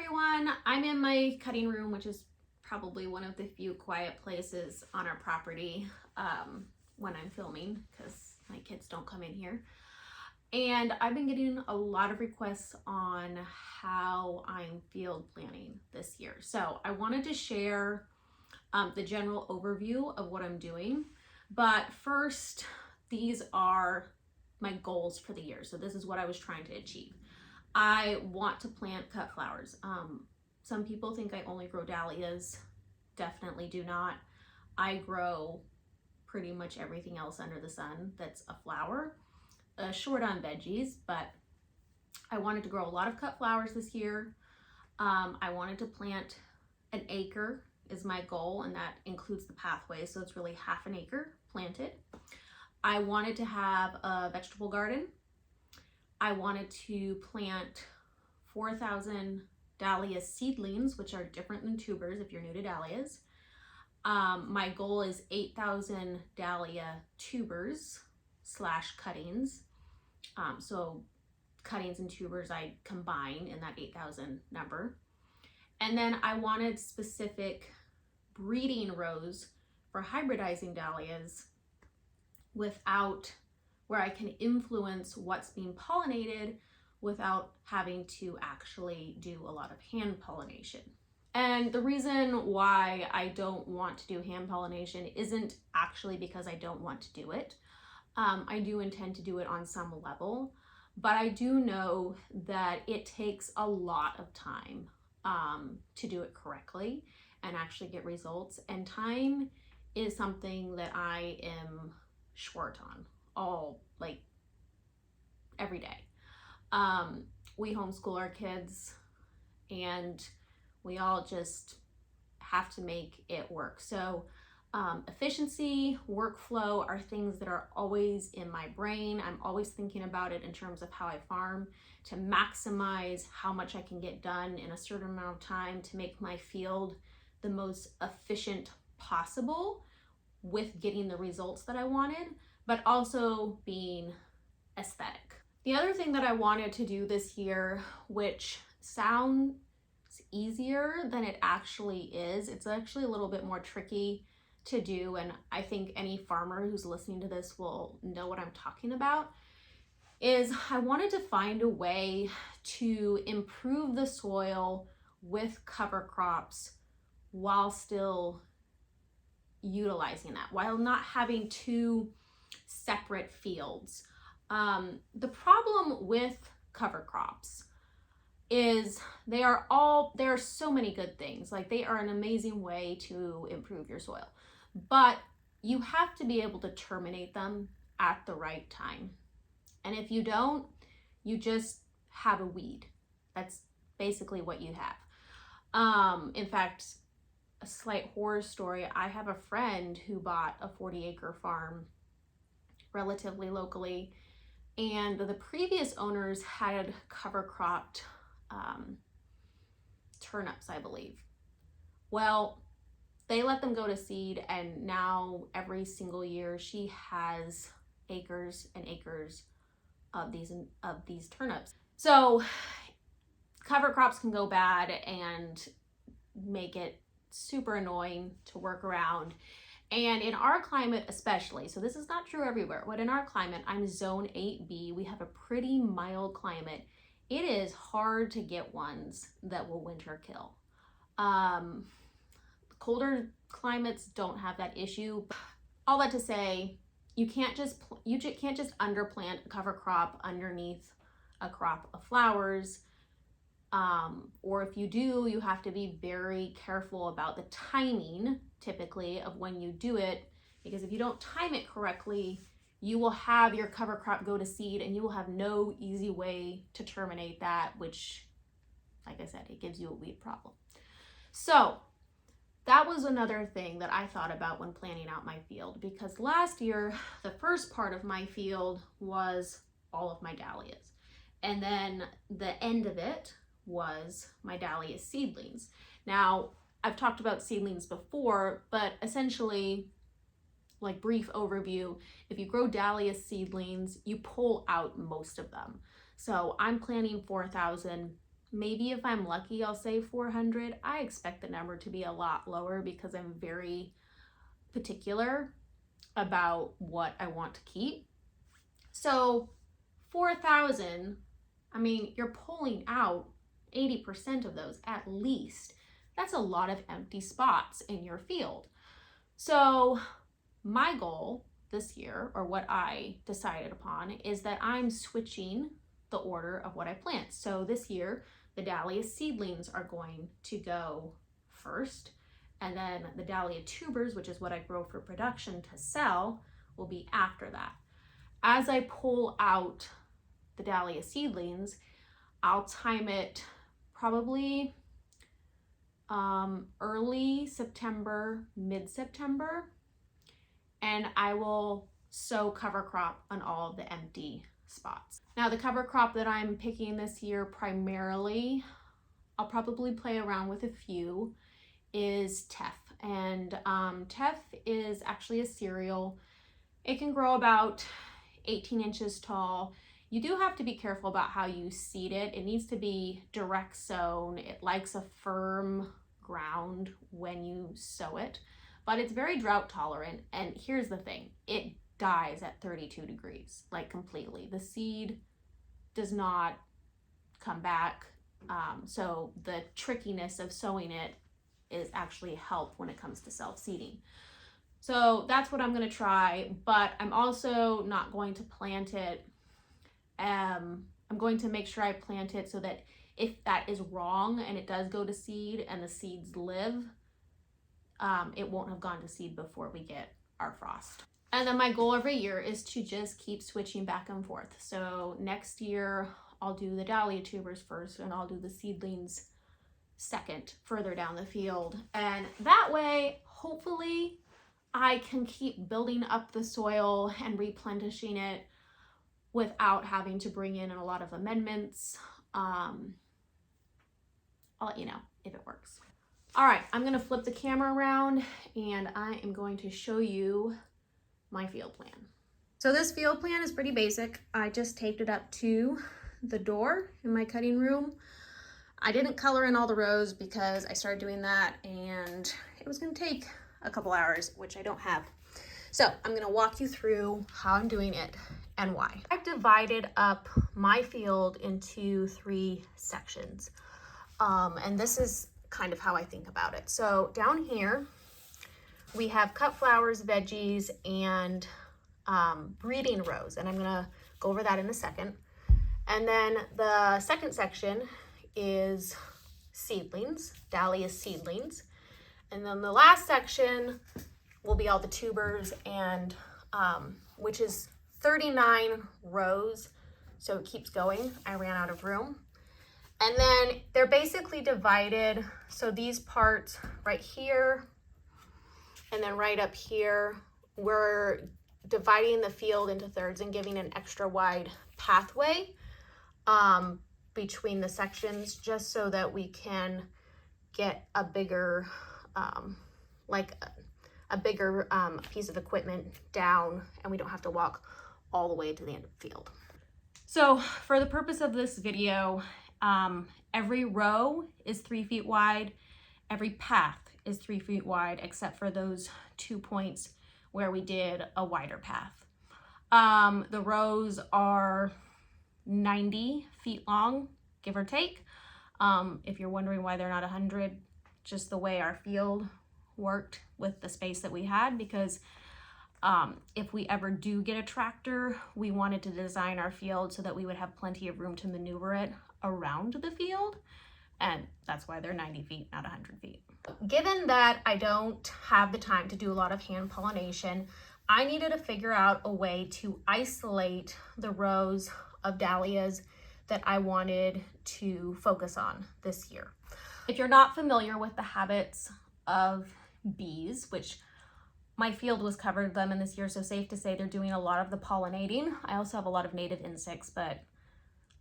everyone, I'm in my cutting room, which is probably one of the few quiet places on our property when I'm filming because my kids don't come in here. And I've been getting a lot of requests on how I'm field planning this year. So I wanted to share the general overview of what I'm doing. But first, these are my goals for the year. So this is what I was trying to achieve. I want to plant cut flowers. Some people think I only grow dahlias. Definitely do not. I grow pretty much everything else under the sun that's a flower. Short on veggies, but I wanted to grow a lot of cut flowers this year. I wanted to plant an acre is my goal, and that includes the pathway, so it's really half an acre planted. I wanted to have a vegetable garden. I wanted to plant 4,000 dahlia seedlings, which are different than tubers if you're new to dahlias. My goal is 8,000 dahlia tubers / cuttings. So cuttings and tubers I combine in that 8,000 number. And then I wanted specific breeding rows for hybridizing dahlias where I can influence what's being pollinated without having to actually do a lot of hand pollination. And the reason why I don't want to do hand pollination isn't actually because I don't want to do it. I do intend to do it on some level, but I do know that it takes a lot of time to do it correctly and actually get results. And time is something that I am short on every day. We homeschool our kids and we all just have to make it work. So efficiency, workflow are things that are always in my brain. I'm always thinking about it in terms of how I farm to maximize how much I can get done in a certain amount of time to make my field the most efficient possible with getting the results that I wanted, but also being aesthetic. The other thing that I wanted to do this year, which sounds easier than it actually is, it's actually a little bit more tricky to do, and I think any farmer who's listening to this will know what I'm talking about, is I wanted to find a way to improve the soil with cover crops while still utilizing that, while not having two separate fields. The problem with cover crops is there are so many good things. Like, they are an amazing way to improve your soil, but you have to be able to terminate them at the right time. And if you don't, you just have a weed. That's basically what you have. In fact, a slight horror story, I have a friend who bought a 40-acre farm relatively locally, and the previous owners had cover cropped turnips, I believe. Well, they let them go to seed, and now every single year she has acres and acres of these turnips. So cover crops can go bad and make it super annoying to work around. And in our climate especially, so this is not true everywhere, but in our climate, I'm zone 8B, we have a pretty mild climate. It is hard to get ones that will winter kill. Colder climates don't have that issue. All that to say, you can't just underplant a cover crop underneath a crop of flowers. Or if you do, you have to be very careful about the timing, typically, of when you do it, because if you don't time it correctly, you will have your cover crop go to seed and you will have no easy way to terminate that, which, like I said, it gives you a weed problem. So that was another thing that I thought about when planning out my field, because last year, the first part of my field was all of my dahlias. And then the end of it was my dahlia seedlings. Now, I've talked about seedlings before, but essentially, like, brief overview, if you grow dahlia seedlings, you pull out most of them. So I'm planting 4,000 Maybe if I'm lucky, I'll say 400. I expect the number to be a lot lower because I'm very particular about what I want to keep. So 4,000, I mean, you're pulling out 80% of those at least. That's a lot of empty spots in your field. So my goal this year, or what I decided upon, is that I'm switching the order of what I plant. So this year, the dahlia seedlings are going to go first, and then the dahlia tubers, which is what I grow for production to sell, will be after that. As I pull out the dahlia seedlings, I'll time it probably early September, mid-September, and I will sow cover crop on all of the empty spots. Now the cover crop that I'm picking this year primarily, I'll probably play around with a few, is teff. And teff is actually a cereal. It can grow about 18 inches tall. You do have to be careful about how you seed it. It needs to be direct sown. It likes a firm ground when you sow it, but it's very drought tolerant. And here's the thing, it dies at 32 degrees, like completely. The seed does not come back. So the trickiness of sowing it is actually help when it comes to self-seeding. So that's what I'm going to try, but I'm also not going to plant it. I'm going to make sure I plant it so that if that is wrong and it does go to seed and the seeds live, it won't have gone to seed before we get our frost. And then my goal every year is to just keep switching back and forth. So next year I'll do the dahlia tubers first, and I'll do the seedlings second, further down the field. And that way, hopefully, I can keep building up the soil and replenishing it without having to bring in a lot of amendments. I'll let you know if it works. All right, I'm gonna flip the camera around and I am going to show you my field plan. So this field plan is pretty basic. I just taped it up to the door in my cutting room. I didn't color in all the rows because I started doing that and it was gonna take a couple hours, which I don't have. So I'm gonna walk you through how I'm doing it and why. I've divided up my field into 3 sections. And this is kind of how I think about it. So down here, we have cut flowers, veggies, and breeding rows. And I'm gonna go over that in a second. And then the second section is seedlings, dahlia seedlings. And then the last section will be all the tubers, and which is 39 rows. So it keeps going. I ran out of room. And then they're basically divided. So these parts right here and then right up here, we're dividing the field into thirds and giving an extra wide pathway between the sections, just so that we can get a bigger, a bigger piece of equipment down, and we don't have to walk all the way to the end of the field. So for the purpose of this video, every row is 3 feet wide. Every path is 3 feet wide, except for those 2 points where we did a wider path. The rows are 90 feet long, give or take. If you're wondering why they're not 100, just the way our field worked with the space that we had, because if we ever do get a tractor, we wanted to design our field so that we would have plenty of room to maneuver it around the field, and that's why they're 90 feet, not 100 feet. Given that I don't have the time to do a lot of hand pollination, I needed to figure out a way to isolate the rows of dahlias that I wanted to focus on this year. If you're not familiar with the habits of bees, which my field was covered them in this year, so safe to say they're doing a lot of the pollinating. I also have a lot of native insects, but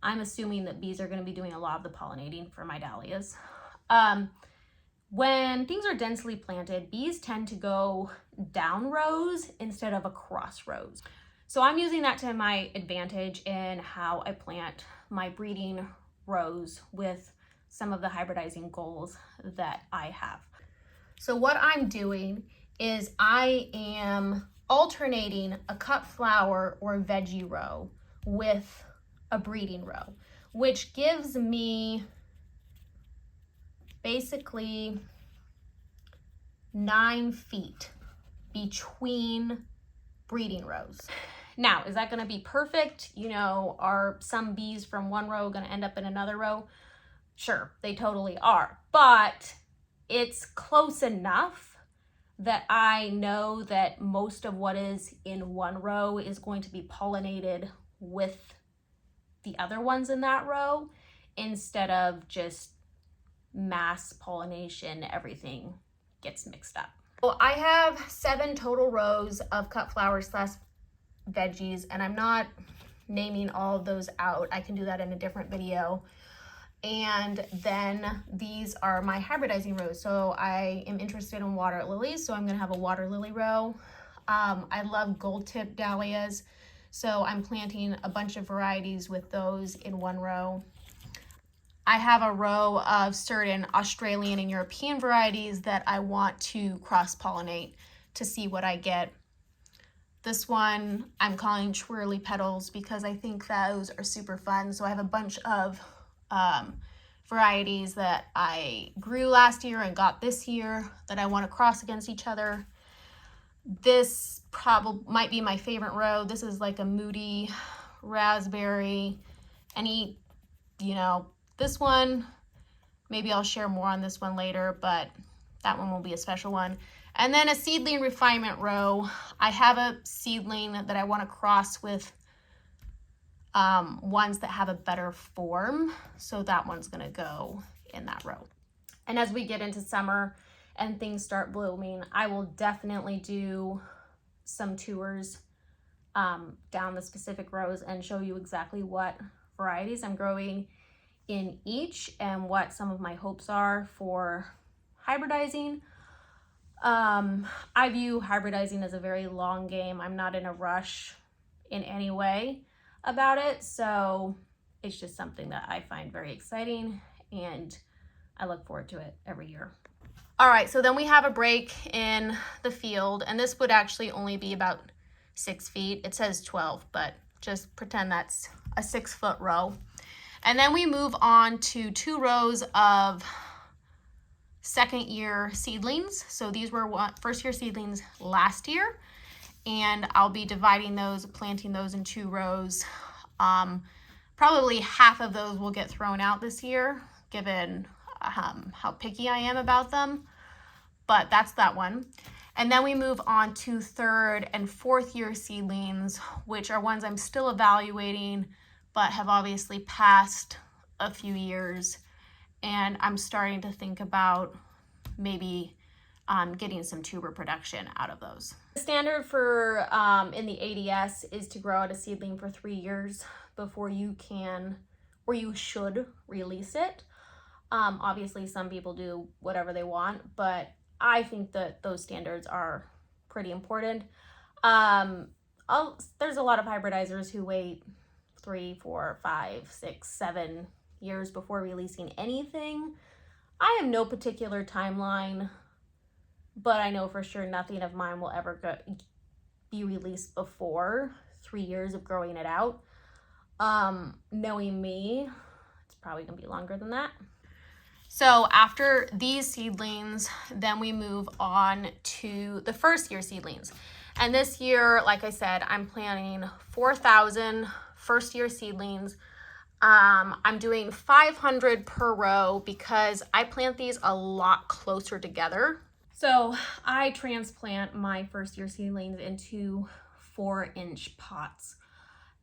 I'm assuming that bees are going to be doing a lot of the pollinating for my dahlias. When things are densely planted, bees tend to go down rows instead of across rows. So I'm using that to my advantage in how I plant my breeding rows with some of the hybridizing goals that I have. So what I'm doing is I am alternating a cut flower or veggie row with a breeding row, which gives me basically 9 feet between breeding rows. Now, is that going to be perfect? You know, are some bees from one row going to end up in another row? Sure, they totally are. But it's close enough that I know that most of what is in one row is going to be pollinated with the other ones in that row, instead of just mass pollination, everything gets mixed up. So I have 7 total rows of cut flowers slash veggies, and I'm not naming all of those out. I can do that in a different video. And then these are my hybridizing rows. So I am interested in water lilies, so I'm gonna have a water lily row. I love gold tip dahlias, so I'm planting a bunch of varieties with those in one row. I have a row of certain Australian and European varieties that I want to cross-pollinate to see what I get. This one I'm calling twirly petals because I think those are super fun. So I have a bunch of varieties that I grew last year and got this year that I want to cross against each other. This probably might be my favorite row. This is like a moody raspberry. This one, maybe I'll share more on this one later, but that one will be a special one. And then a seedling refinement row. I have a seedling that I want to cross with ones that have a better form. So that one's going to go in that row. And as we get into summer and things start blooming, I will definitely do some tours down the specific rows and show you exactly what varieties I'm growing in each and what some of my hopes are for hybridizing. I view hybridizing as a very long game. I'm not in a rush in any way about it, so it's just something that I find very exciting and I look forward to it every year. All right, so then we have a break in the field, and this would actually only be about 6 feet. It says 12, but just pretend that's a 6-foot row. And then we move on to 2 rows of second year seedlings. So these were first year seedlings last year, and I'll be dividing those, planting those in 2 rows. Probably half of those will get thrown out this year, given how picky I am about them, but that's that one. And then we move on to 3rd and 4th year seedlings, which are ones I'm still evaluating, but have obviously passed a few years, and I'm starting to think about maybe getting some tuber production out of those. The standard for in the ADS is to grow out a seedling for 3 years before you can or you should release it. Obviously some people do whatever they want, but I think that those standards are pretty important. There's a lot of hybridizers who wait 3, 4, 5, 6, 7 years before releasing anything. I have no particular timeline, but I know for sure nothing of mine will ever be released before 3 years of growing it out. Knowing me, it's probably gonna be longer than that. So after these seedlings, then we move on to the first year seedlings. And this year, like I said, I'm planting 4,000 first year seedlings. I'm doing 500 per row because I plant these a lot closer together. So I transplant my first year seedlings into 4-inch pots.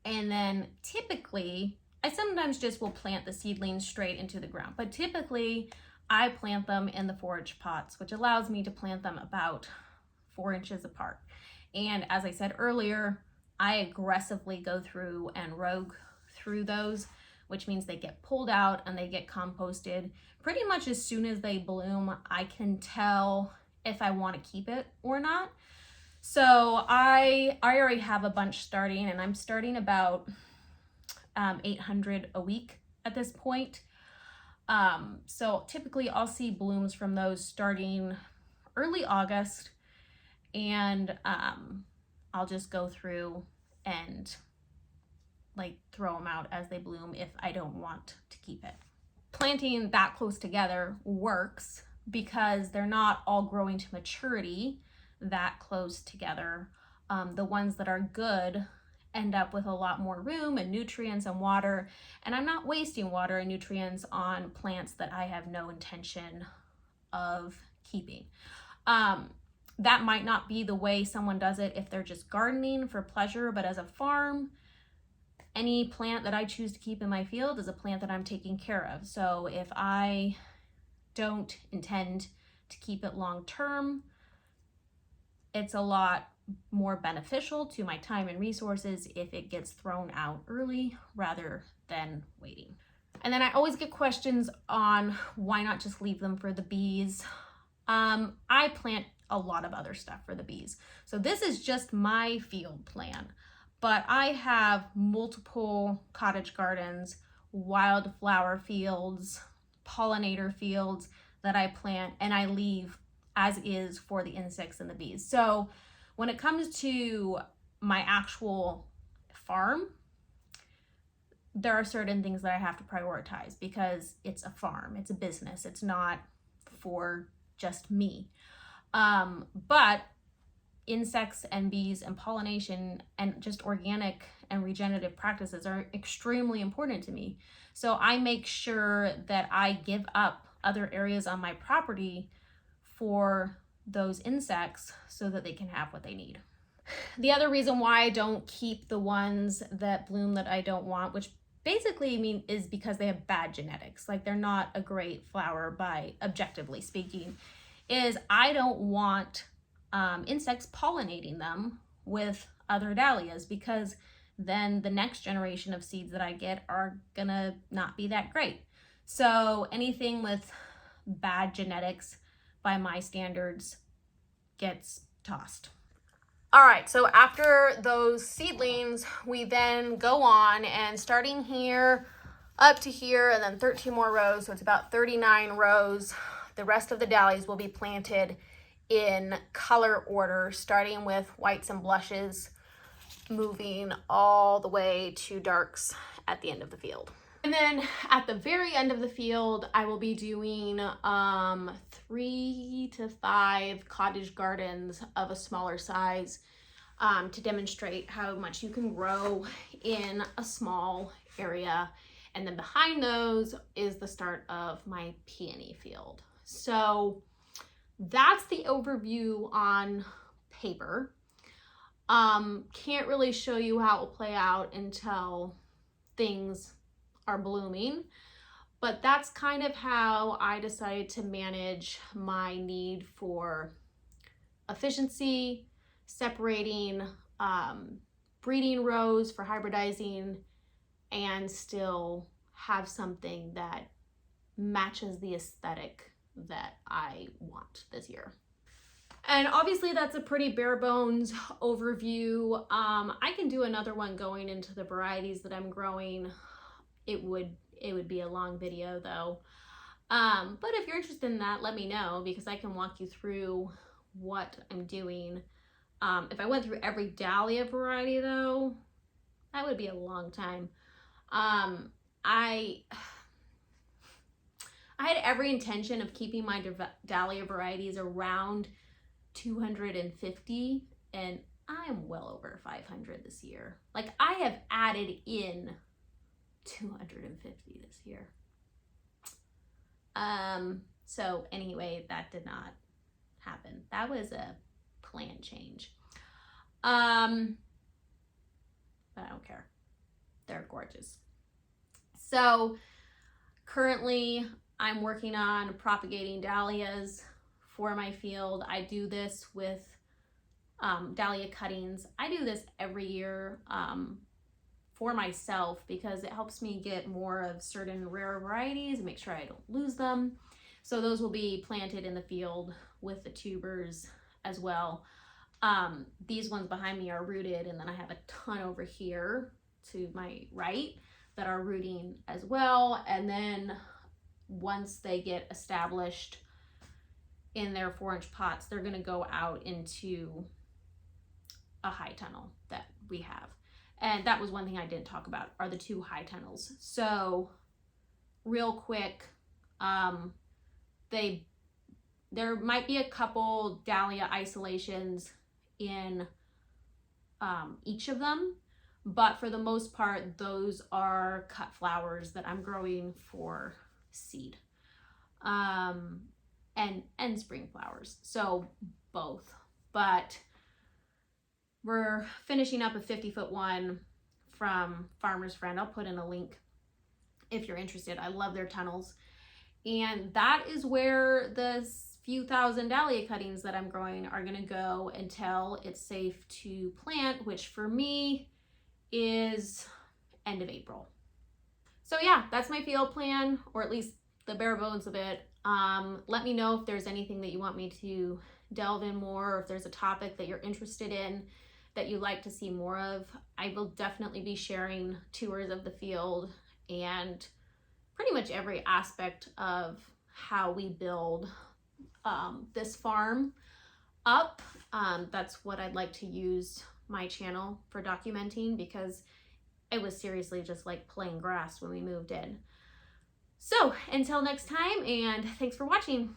And then typically, I sometimes just will plant the seedlings straight into the ground, but typically I plant them in the 4-inch pots, which allows me to plant them about 4 inches apart. And as I said earlier, I aggressively go through and rogue through those, which means they get pulled out and they get composted. Pretty much as soon as they bloom, I can tell if I want to keep it or not. So I already have a bunch starting, and I'm starting about 800 a week at this point. So typically I'll see blooms from those starting early August, and I'll just go through and like throw them out as they bloom if I don't want to keep it. Planting that close together works because they're not all growing to maturity that close together. The ones that are good end up with a lot more room and nutrients and water, and I'm not wasting water and nutrients on plants that I have no intention of keeping. That might not be the way someone does it if they're just gardening for pleasure, but as a farm, any plant that I choose to keep in my field is a plant that I'm taking care of. So if I don't intend to keep it long term, it's a lot more beneficial to my time and resources if it gets thrown out early rather than waiting. And then I always get questions on why not just leave them for the bees. I plant a lot of other stuff for the bees. So this is just my field plan, but I have multiple cottage gardens, wildflower fields, pollinator fields that I plant and I leave as is for the insects and the bees. So when it comes to my actual farm, there are certain things that I have to prioritize because it's a farm, it's a business, it's not for just me. But insects and bees and pollination and just organic and regenerative practices are extremely important to me. So I make sure that I give up other areas on my property for those insects so that they can have what they need. The other reason why I don't keep the ones that bloom that I don't want, which basically is because they have bad genetics, like they're not a great flower by objectively speaking, is I don't want insects pollinating them with other dahlias, because then the next generation of seeds that I get are gonna not be that great. So anything with bad genetics by my standards gets tossed. All right, so after those seedlings, we then go on and starting here up to here and then 13 more rows, so it's about 39 rows. The rest of the dahlias will be planted in color order, starting with whites and blushes, moving all the way to darks at the end of the field. And then at the very end of the field, I will be doing 3 to 5 cottage gardens of a smaller size to demonstrate how much you can grow in a small area. And then behind those is the start of my peony field. So that's the overview on paper. Can't really show you how it will play out until things are blooming, but that's kind of how I decided to manage my need for efficiency, separating breeding rows for hybridizing, and still have something that matches the aesthetic that I want this year. And obviously that's a pretty bare bones overview. I can do another one going into the varieties that I'm growing. It would be a long video though. But if you're interested in that, let me know, because I can walk you through what I'm doing. If I went through every dahlia variety though, that would be a long time. I had every intention of keeping my dahlia varieties around 250, and I'm well over 500 this year. Like, I have added in 250 this year. So anyway, that did not happen. That was a plan change. But I don't care. They're gorgeous. So currently I'm working on propagating dahlias for my field. I do this with dahlia cuttings. I do this every year for myself because it helps me get more of certain rare varieties and make sure I don't lose them. So those will be planted in the field with the tubers as well. These ones behind me are rooted, and then I have a ton over here to my right that are rooting as well. And then once they get established in their 4-inch pots, they're going to go out into a high tunnel that we have. And that was one thing I didn't talk about, are the 2 high tunnels. So real quick, there might be a couple dahlia isolations in each of them, but for the most part, those are cut flowers that I'm growing for seed, and spring flowers, so both. But we're finishing up a 50-foot one from Farmer's Friend. I'll put in a link if you're interested. I love their tunnels. And that is where the few thousand dahlia cuttings that I'm growing are going to go until it's safe to plant, which for me is end of April. So yeah, that's my field plan, or at least the bare bones of it. Let me know if there's anything that you want me to delve in more, or if there's a topic that you're interested in that you'd like to see more of. I will definitely be sharing tours of the field and pretty much every aspect of how we build this farm up. That's what I'd like to use my channel for documenting, because it was seriously just like plain grass when we moved in. So until next time, and thanks for watching.